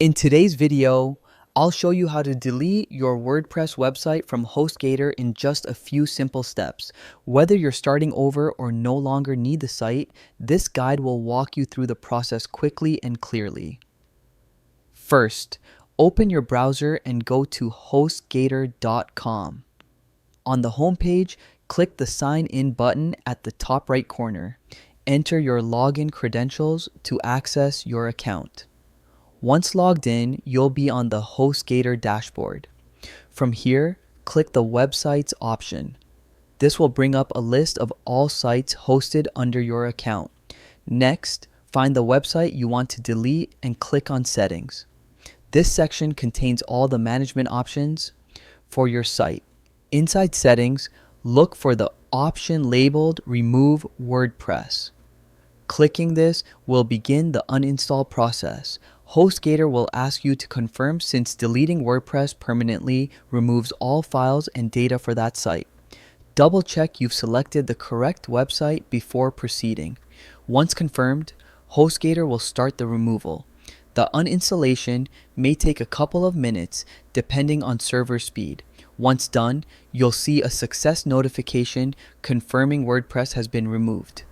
In today's video, I'll show you how to delete your WordPress website from HostGator in just a few simple steps. Whether you're starting over or no longer need the site, this guide will walk you through the process quickly and clearly. First, open your browser and go to HostGator.com. On the homepage, click the Sign In button at the top right corner. Enter your login credentials to access your account. Once logged in, you'll be on the HostGator dashboard. From here, click the Websites option. This will bring up a list of all sites hosted under your account. Next, find the website you want to delete and click on Settings. This section contains all the management options for your site. Inside Settings, look for the option labeled Remove WordPress. Clicking this will begin the uninstall process. HostGator will ask you to confirm since deleting WordPress permanently removes all files and data for that site. Double check you've selected the correct website before proceeding. Once confirmed, HostGator will start the removal. The uninstallation may take a couple of minutes depending on server speed. Once done, you'll see a success notification confirming WordPress has been removed.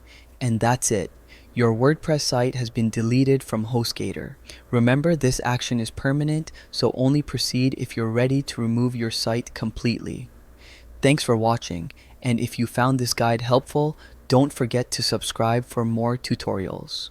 And that's it. Your WordPress site has been deleted from HostGator. Remember, this action is permanent, so only proceed if you're ready to remove your site completely. Thanks for watching, and if you found this guide helpful, don't forget to subscribe for more tutorials.